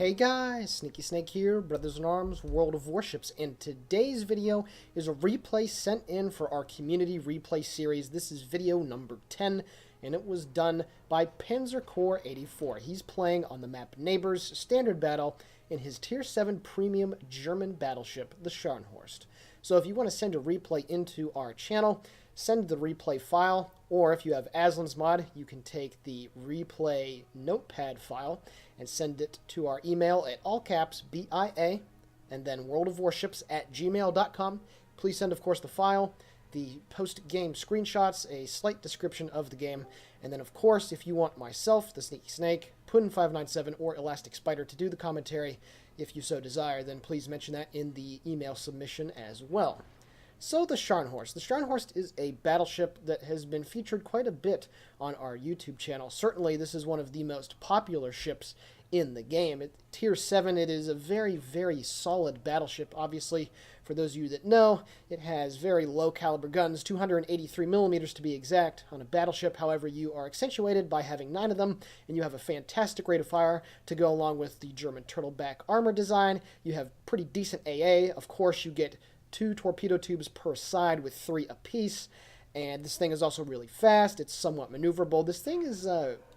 Hey guys, Sneaky Snake here, Brothers in Arms, World of Warships, and today's video is a replay sent in for our community replay series. This is video number 10, and it was done by Panzerkorps 84. He's playing on the map Neighbors Standard Battle in his Tier 7 Premium German battleship, the Scharnhorst. So if you want to send a replay into our channel, send the replay file, or if you have Aslan's mod, you can take the replay notepad file and send it to our email at all caps BIA and then worldofwarships@gmail.com. Please send, of course, the file, the post-game screenshots, a slight description of the game, and then, of course, if you want myself, the Sneaky Snake, Puddin597, or ElasticSpyder to do the commentary, if you so desire, then please mention that in the email submission as well. So the Scharnhorst. The Scharnhorst is a battleship that has been featured quite a bit on our YouTube channel. Certainly this is one of the most popular ships in the game. At Tier 7, it is a very, very solid battleship. Obviously, for those of you that know, it has very low caliber guns, 283 millimeters to be exact, on a battleship. However, you are accentuated by having 9 of them, and you have a fantastic rate of fire to go along with the German turtleback armor design. You have pretty decent AA. Of course, you get 2 torpedo tubes per side with 3 apiece, and this thing is also really fast. It's somewhat maneuverable. This thing is,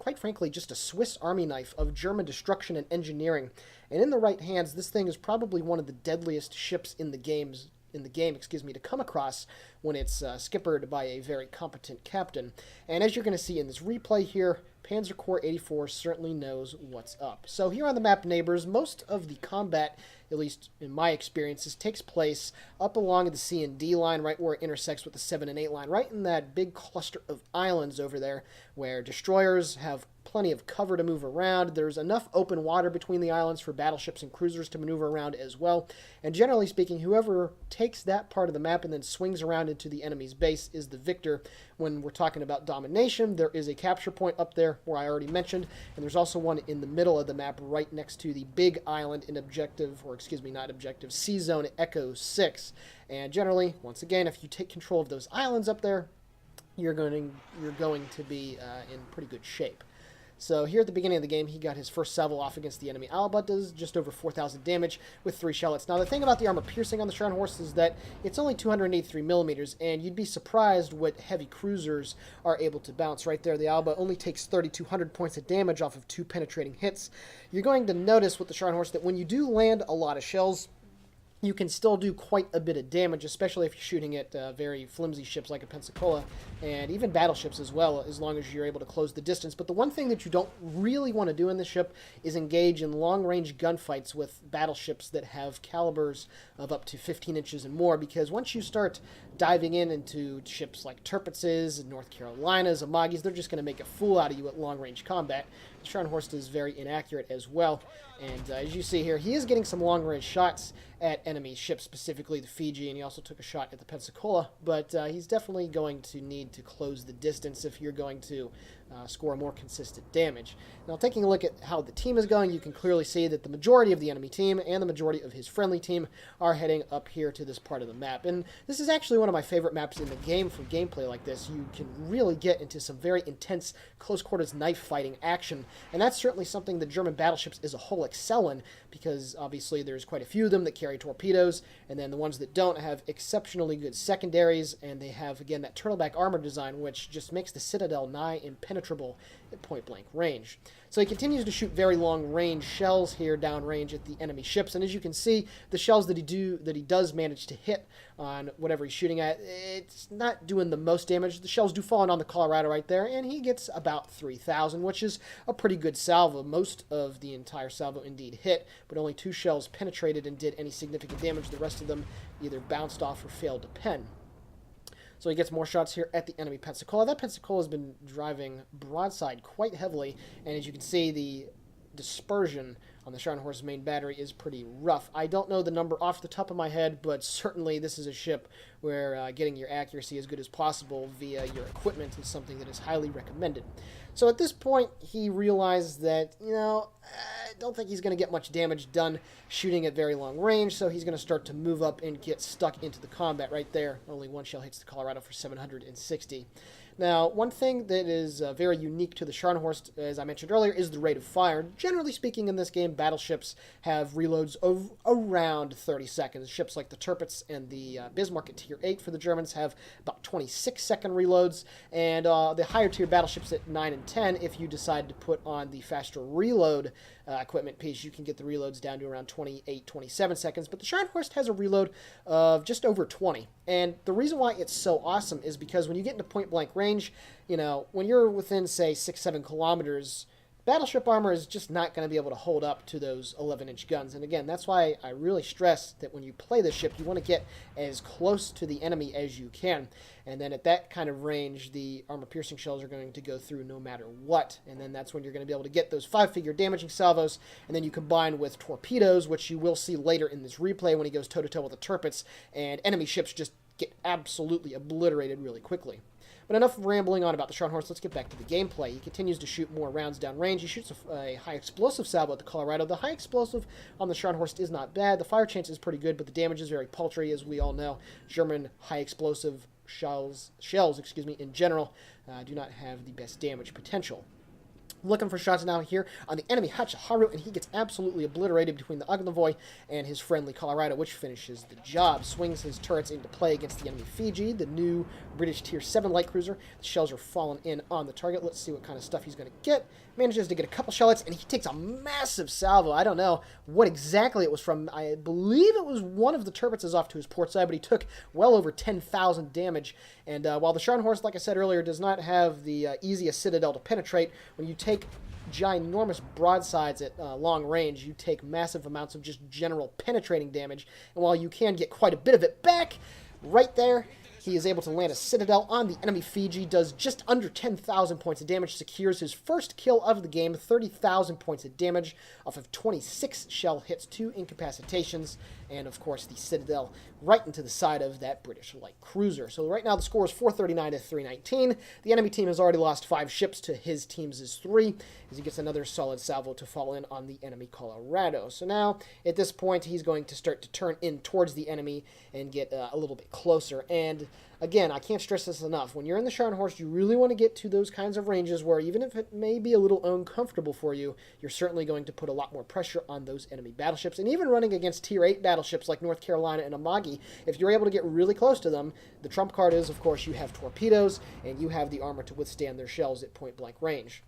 quite frankly, just a Swiss Army knife of German destruction and engineering, and in the right hands, this thing is probably one of the deadliest ships in the game, to come across when it's skippered by a very competent captain. And as you're going to see in this replay here, Panzerkorps 84 certainly knows what's up. So here on the map Neighbors, most of the combat, at least in my experiences, takes place up along the C and D line, right where it intersects with the 7 and 8 line, right in that big cluster of islands over there where destroyers have plenty of cover to move around. There's enough open water between the islands for battleships and cruisers to maneuver around as well. And generally speaking, whoever takes that part of the map and then swings around into the enemy's base is the victor. When we're talking about domination, there is a capture point up there where I already mentioned, and there's also one in the middle of the map right next to the big island in C zone Echo 6. And generally, once again, if you take control of those islands up there, you're going to be in pretty good shape. So here at the beginning of the game, he got his first salvo off against the enemy Alba, does just over 4,000 damage with 3 shellets. Now the thing about the armor piercing on the Scharnhorst is that it's only 283 millimeters, and you'd be surprised what heavy cruisers are able to bounce. Right there, the Alba only takes 3,200 points of damage off of 2 penetrating hits. You're going to notice with the Scharnhorst that when you do land a lot of shells, you can still do quite a bit of damage, especially if you're shooting at very flimsy ships like a Pensacola, and even battleships as well, as long as you're able to close the distance. But the one thing that you don't really want to do in this ship is engage in long-range gunfights with battleships that have calibers of up to 15 inches and more, because once you start diving into ships like Tirpitzes, North Carolinas, Amagis, they're just going to make a fool out of you at long-range combat. The Scharnhorst is very inaccurate as well, and as you see here, he is getting some long-range shots at enemy ships, specifically the Fiji, and he also took a shot at the Pensacola, but he's definitely going to need to close the distance if you're going to score more consistent damage. Now, taking a look at how the team is going, you can clearly see that the majority of the enemy team and the majority of his friendly team are heading up here to this part of the map, and this is actually one of my favorite maps in the game for gameplay like this. You can really get into some very intense close-quarters knife fighting action, and that's certainly something the German battleships as a whole excel in, because obviously there's quite a few of them that carry torpedoes, and then the ones that don't have exceptionally good secondaries, and they have, again, that turtleback armor design, which just makes the Citadel nigh impenetrable at point-blank range. So he continues to shoot very long-range shells here downrange at the enemy ships, and as you can see, the shells that he does manage to hit on whatever he's shooting at, it's not doing the most damage. The shells do fall on the Colorado right there, and he gets about 3,000, which is a pretty good salvo. Most of the entire salvo indeed hit, but only 2 shells penetrated and did any significant damage. The rest of them either bounced off or failed to pen. So he gets more shots here at the enemy Pensacola. That Pensacola has been driving broadside quite heavily, and as you can see, the dispersion on the Scharnhorst's main battery is pretty rough. I don't know the number off the top of my head, but certainly this is a ship where getting your accuracy as good as possible via your equipment is something that is highly recommended. So at this point, he realized that, I don't think he's going to get much damage done shooting at very long range, so he's going to start to move up and get stuck into the combat right there. Only 1 shell hits the Colorado for 760. Now, one thing that is very unique to the Scharnhorst, as I mentioned earlier, is the rate of fire. Generally speaking, in this game, battleships have reloads of around 30 seconds. Ships like the Tirpitz and the Bismarck at Tier 8 for the Germans have about 26-second reloads, and the higher tier battleships at 9 and 10, if you decide to put on the faster reload equipment piece, you can get the reloads down to around 28, 27 seconds, but the Scharnhorst has a reload of just over 20. And the reason why it's so awesome is because when you get into point-blank range, you know, when you're within, say, 6-7 kilometers, battleship armor is just not going to be able to hold up to those 11-inch guns. And again, that's why I really stress that when you play this ship, you want to get as close to the enemy as you can. And then at that kind of range, the armor-piercing shells are going to go through no matter what. And then that's when you're going to be able to get those 5-figure damaging salvos. And then you combine with torpedoes, which you will see later in this replay when he goes toe-to-toe with the Tirpitz, and enemy ships just get absolutely obliterated really quickly. But enough rambling on about the Scharnhorst. Let's get back to the gameplay. He continues to shoot more rounds downrange. He shoots a high explosive salvo at the Colorado. The high explosive on the Scharnhorst is not bad. The fire chance is pretty good, but the damage is very paltry, as we all know. German high explosive shells in general do not have the best damage potential. Looking for shots now here on the enemy Hachaharu, and he gets absolutely obliterated between the Ognavoy and his friendly Colorado, which finishes the job. Swings his turrets into play against the enemy Fiji, the new British Tier 7 light cruiser. The shells are falling in on the target. Let's see what kind of stuff he's going to get. Manages to get a couple shellets, and he takes a massive salvo. I don't know what exactly it was from. I believe it was one of the Tirpitzes off to his port side, but he took well over 10,000 damage. And while the Scharnhorst, like I said earlier, does not have the easiest citadel to penetrate, when you take ginormous broadsides at long range, you take massive amounts of just general penetrating damage. And while you can get quite a bit of it back, right there, he is able to land a citadel on the enemy Fiji, does just under 10,000 points of damage, secures his first kill of the game, 30,000 points of damage off of 26 shell hits, 2 incapacitations, and of course the citadel right into the side of that British light cruiser. So right now the score is 439 to 319. The enemy team has already lost 5 ships to his team's 3, as he gets another solid salvo to fall in on the enemy Colorado. So now, at this point, he's going to start to turn in towards the enemy and get a little bit closer. And again, I can't stress this enough. When you're in the Scharnhorst, you really want to get to those kinds of ranges where even if it may be a little uncomfortable for you, you're certainly going to put a lot more pressure on those enemy battleships. And even running against Tier 8 battleships like North Carolina and Amagi, if you're able to get really close to them, the trump card is, of course, you have torpedoes and you have the armor to withstand their shells at point-blank range.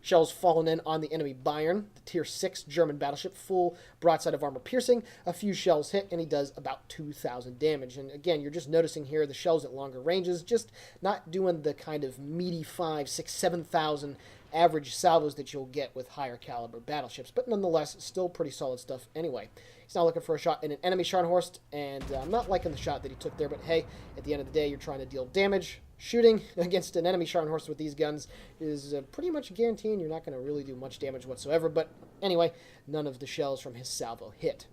Shells fallen in on the enemy Bayern, the Tier 6 German battleship, full broadside of armor piercing. A few shells hit, and he does about 2,000 damage. And again, you're just noticing here the shells at longer ranges, just not doing the kind of meaty 5, 6, 7,000 average salvos that you'll get with higher caliber battleships. But nonetheless, still pretty solid stuff anyway. He's now looking for a shot in an enemy Scharnhorst, and I'm not liking the shot that he took there, but hey, at the end of the day, you're trying to deal damage. Shooting against an enemy Scharnhorst with these guns is pretty much guaranteeing you're not going to really do much damage whatsoever, but anyway, none of the shells from his salvo hit.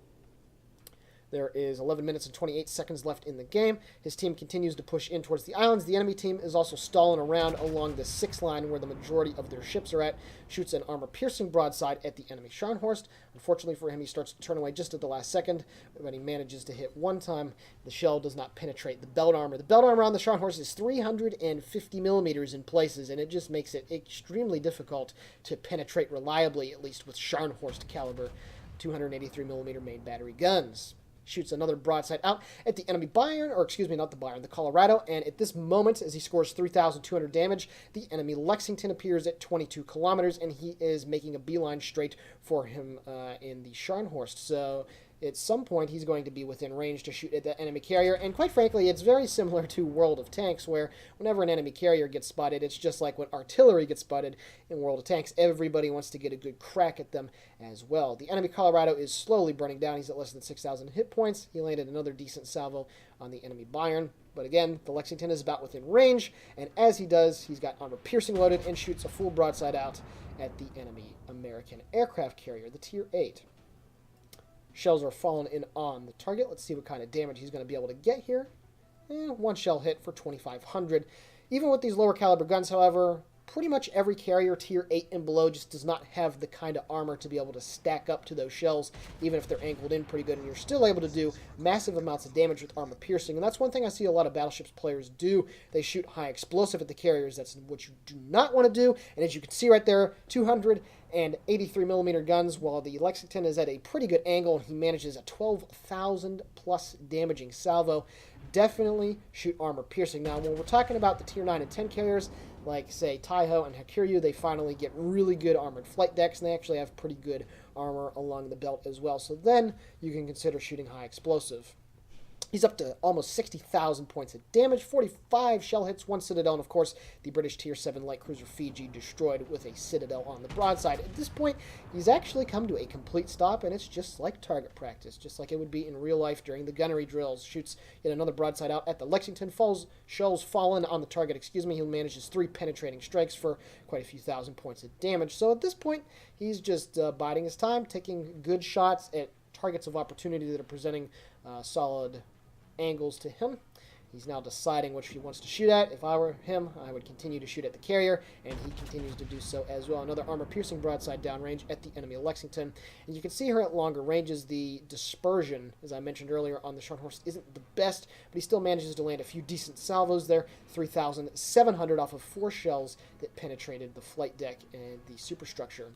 There is 11 minutes and 28 seconds left in the game. His team continues to push in towards the islands. The enemy team is also stalling around along the 6 line where the majority of their ships are at. Shoots an armor-piercing broadside at the enemy Scharnhorst. Unfortunately for him, he starts to turn away just at the last second. When he manages to hit one time, the shell does not penetrate the belt armor. The belt armor on the Scharnhorst is 350 millimeters in places, and it just makes it extremely difficult to penetrate reliably, at least with Scharnhorst caliber 283 millimeter main battery guns. Shoots another broadside out at the enemy Bayern, or excuse me, not the Bayern, the Colorado, and at this moment, as he scores 3,200 damage, the enemy Lexington appears at 22 kilometers, and he is making a beeline straight for him in the Scharnhorst. So at some point, he's going to be within range to shoot at the enemy carrier, and quite frankly, it's very similar to World of Tanks, where whenever an enemy carrier gets spotted, it's just like when artillery gets spotted in World of Tanks. Everybody wants to get a good crack at them as well. The enemy Colorado is slowly burning down. He's at less than 6,000 hit points. He landed another decent salvo on the enemy Bayern, but again, the Lexington is about within range, and as he does, he's got armor piercing loaded and shoots a full broadside out at the enemy American aircraft carrier, the Tier 8. Shells are falling in on the target. Let's see what kind of damage he's going to be able to get here. One shell hit for 2,500. Even with these lower caliber guns, however, pretty much every carrier tier 8 and below just does not have the kind of armor to be able to stack up to those shells, even if they're angled in pretty good, and you're still able to do massive amounts of damage with armor piercing. And that's one thing I see a lot of Battleships players do. They shoot high explosive at the carriers. That's what you do not want to do. And as you can see right there, 283 millimeter guns, while the Lexington is at a pretty good angle, and he manages a 12,000 plus damaging salvo. Definitely shoot armor piercing. Now, when we're talking about the tier 9 and 10 carriers, like, say, Taiho and Hakuryu, they finally get really good armored flight decks, and they actually have pretty good armor along the belt as well. So then you can consider shooting high explosive. He's up to almost 60,000 points of damage, 45 shell hits, 1 Citadel, and of course, the British Tier 7 light cruiser Fiji destroyed with a Citadel on the broadside. At this point, he's actually come to a complete stop, and it's just like target practice, just like it would be in real life during the gunnery drills. Shoots yet another broadside out at the Lexington, shells fallen on the target, he manages 3 penetrating strikes for quite a few thousand points of damage. So at this point, he's just biding his time, taking good shots at targets of opportunity that are presenting solid angles to him. He's now deciding which he wants to shoot at. If I were him, I would continue to shoot at the carrier, and he continues to do so as well. Another armor-piercing broadside downrange at the enemy Lexington. And you can see her at longer ranges. The dispersion, as I mentioned earlier, on the Scharnhorst isn't the best, but he still manages to land a few decent salvos there. 3,700 off of 4 shells that penetrated the flight deck and the superstructure.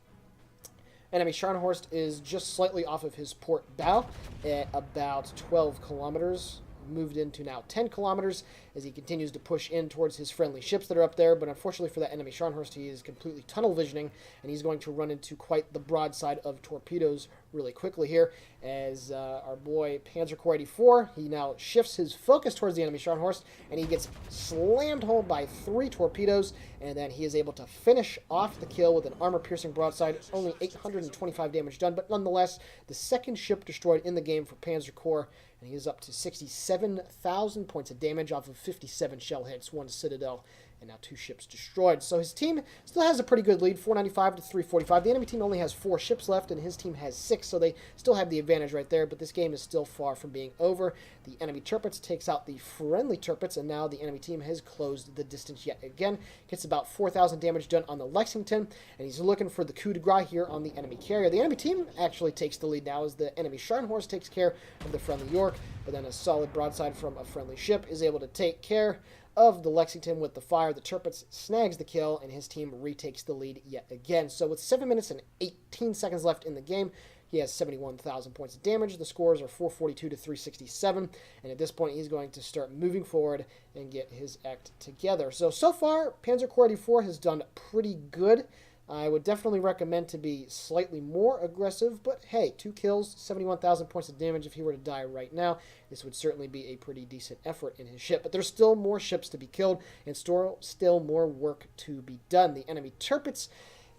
Enemy Scharnhorst is just slightly off of his port bow at about 12 kilometers. Moved into now 10 kilometers as he continues to push in towards his friendly ships that are up there, but unfortunately for that enemy Scharnhorst, he is completely tunnel visioning, and he's going to run into quite the broadside of torpedoes really quickly here as our boy Panzer Corps 84, he now shifts his focus towards the enemy Scharnhorst, and he gets slammed home by 3 torpedoes, and then he is able to finish off the kill with an armor-piercing broadside. Only 825 damage done, but nonetheless, the second ship destroyed in the game for Panzer Corps, and he is up to 67,000 points of damage off of 57 shell hits, 1 Citadel, and now 2 ships destroyed. So his team still has a pretty good lead, 495 to 345. The enemy team only has 4 ships left, and his team has 6, so they still have the advantage right there, but this game is still far from being over. The enemy Tirpitz takes out the friendly Tirpitz, and now the enemy team has closed the distance yet again. Gets about 4,000 damage done on the Lexington, and he's looking for the coup de grace here on the enemy carrier. The enemy team actually takes the lead now as the enemy Scharnhorst takes care of the friendly York, but then a solid broadside from a friendly ship is able to take care of the Lexington with the fire. The Tirpitz snags the kill, and his team retakes the lead yet again. So with 7 minutes and 18 seconds left in the game, he has 71,000 points of damage. The scores are 442 to 367, and at this point, he's going to start moving forward and get his act together. So far, Panzer Corps 84 has done pretty good. I would definitely recommend to be slightly more aggressive, but hey, 2 kills, 71,000 points of damage. If he were to die right now, this would certainly be a pretty decent effort in his ship. But there's still more ships to be killed, and still more work to be done. The enemy Tirpitz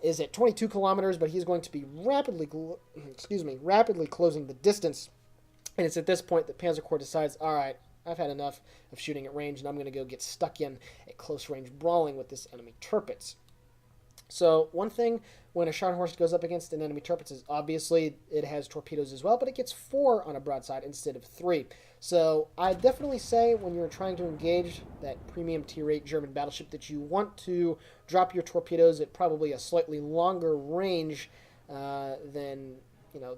is at 22 kilometers, but he's going to be rapidly closing the distance. And it's at this point that Panzer Corps decides, all right, I've had enough of shooting at range, and I'm going to go get stuck in at close-range brawling with this enemy Tirpitz. So one thing when a Scharnhorst goes up against an enemy Tirpitz is obviously it has torpedoes as well, but it gets 4 on a broadside instead of 3. So I definitely say when you're trying to engage that premium tier 8 German battleship that you want to drop your torpedoes at probably a slightly longer range than,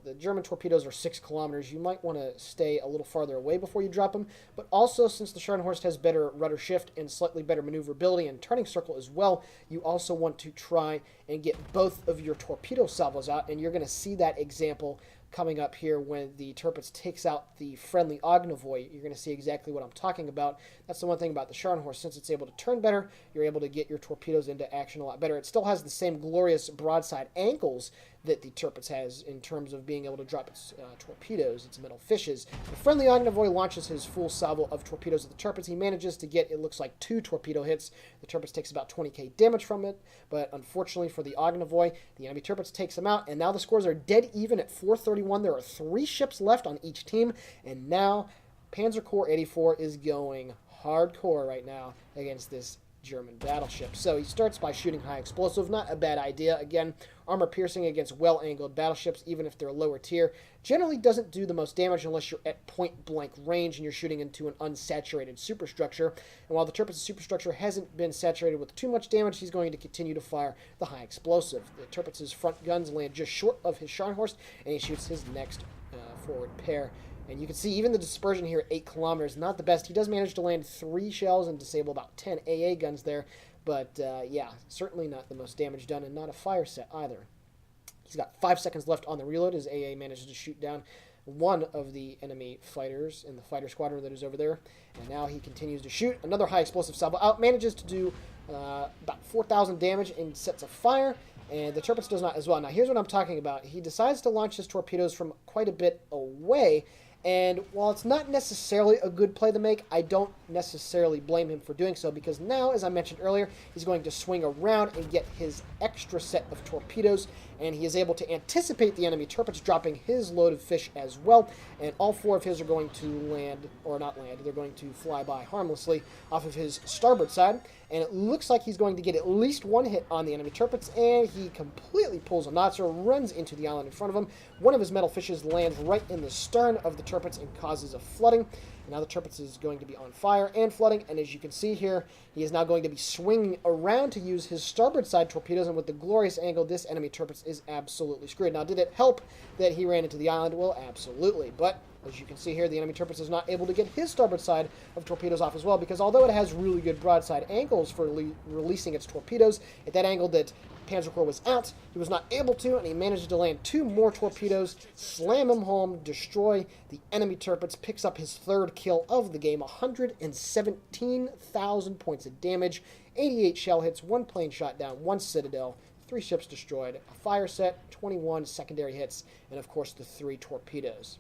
the German torpedoes are 6 kilometers. You might want to stay a little farther away before you drop them. But also, since the Scharnhorst has better rudder shift and slightly better maneuverability and turning circle as well, you also want to try and get both of your torpedo salvos out. And you're going to see that example coming up here when the Tirpitz takes out the friendly Ognivoy. You're going to see exactly what I'm talking about. That's the one thing about the Scharnhorst. Since it's able to turn better, you're able to get your torpedoes into action a lot better. It still has the same glorious broadside ankles that the Tirpitz has in terms of being able to drop its torpedoes, its metal fishes. The friendly Ognivoy launches his full salvo of torpedoes at the Tirpitz. He manages to get, it looks like, 2 torpedo hits. The Tirpitz takes about 20k damage from it, but unfortunately for the Ognivoy, the enemy Tirpitz takes him out, and now the scores are dead even at 431. There are 3 ships left on each team, and now Panzer Corps 84 is going hardcore right now against this German battleship. So he starts by shooting high explosive. Not a bad idea. Again, armor piercing against well-angled battleships, even if they're lower tier, generally doesn't do the most damage unless you're at point-blank range and you're shooting into an unsaturated superstructure. And while the Tirpitz' superstructure hasn't been saturated with too much damage, he's going to continue to fire the high explosive. The Tirpitz' front guns land just short of his Scharnhorst, and he shoots his next forward pair. And you can see even the dispersion here at 8 kilometers, not the best. He does manage to land 3 shells and disable about 10 AA guns there. But, yeah, certainly not the most damage done and not a fire set either. He's got 5 seconds left on the reload. His AA manages to shoot down one of the enemy fighters in the fighter squadron that is over there. And now he continues to shoot. Another high explosive salvo out. Manages to do about 4,000 damage and sets a fire. And the Tirpitz does not as well. Now, here's what I'm talking about. He decides to launch his torpedoes from quite a bit away. And while it's not necessarily a good play to make, I don't necessarily blame him for doing so, because now, as I mentioned earlier, he's going to swing around and get his extra set of torpedoes, and he is able to anticipate the enemy Tirpitz dropping his load of fish as well, and all 4 of his are going to land, or not land, they're going to fly by harmlessly off of his starboard side, and it looks like he's going to get at least 1 hit on the enemy Tirpitz, and he completely pulls a Notzer, runs into the island in front of him. One of his metal fishes lands right in the stern of the Tirpitz and causes a flooding. And now the Tirpitz is going to be on fire and flooding, and as you can see here, he is now going to be swinging around to use his starboard side torpedoes, and with the glorious angle, this enemy Tirpitz is absolutely screwed. Now, did it help that he ran into the island? Well, absolutely, but as you can see here, the enemy Tirpitz is not able to get his starboard side of torpedoes off as well, because although it has really good broadside angles for releasing its torpedoes, at that angle that Panzer Corps was out, he was not able to, and he managed to land 2 more torpedoes, slam him home, destroy the enemy Tirpitz, picks up his 3rd kill of the game, 117,000 points of damage, 88 shell hits, 1 plane shot down, 1 citadel, 3 ships destroyed, a fire set, 21 secondary hits, and of course the 3 torpedoes.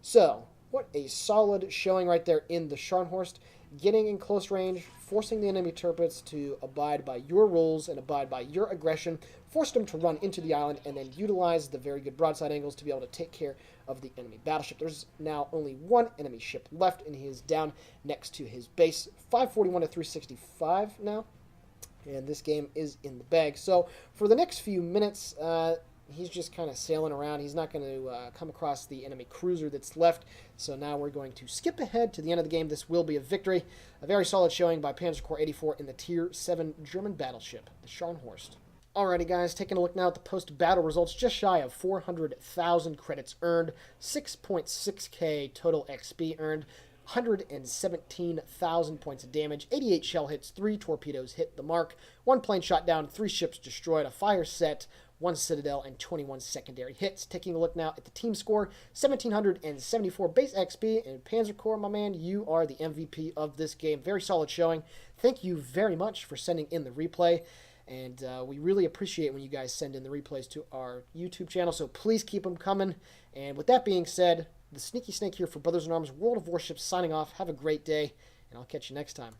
So, what a solid showing right there in the Scharnhorst, getting in close range, forcing the enemy Tirpitz to abide by your rules and abide by your aggression, forced him to run into the island, and then utilize the very good broadside angles to be able to take care of the enemy battleship. There's now only 1 enemy ship left, and he is down next to his base. 541 to 365 now, and this game is in the bag. So, for the next few minutes, he's just kind of sailing around. He's not going to come across the enemy cruiser that's left. So now we're going to skip ahead to the end of the game. This will be a victory. A very solid showing by Panzer Corps 84 in the Tier 7 German battleship, the Scharnhorst. Alrighty, guys, taking a look now at the post-battle results. Just shy of 400,000 credits earned, 6.6k total XP earned, 117,000 points of damage, 88 shell hits, 3 torpedoes hit the mark, 1 plane shot down, 3 ships destroyed, a fire set, 1 citadel, and 21 secondary hits. Taking a look now at the team score, 1,774 base XP, and Panzer Corps, my man, you are the MVP of this game. Very solid showing. Thank you very much for sending in the replay, and we really appreciate when you guys send in the replays to our YouTube channel, so please keep them coming. And with that being said, the Sneaky Snake here for Brothers in Arms World of Warships signing off. Have a great day, and I'll catch you next time.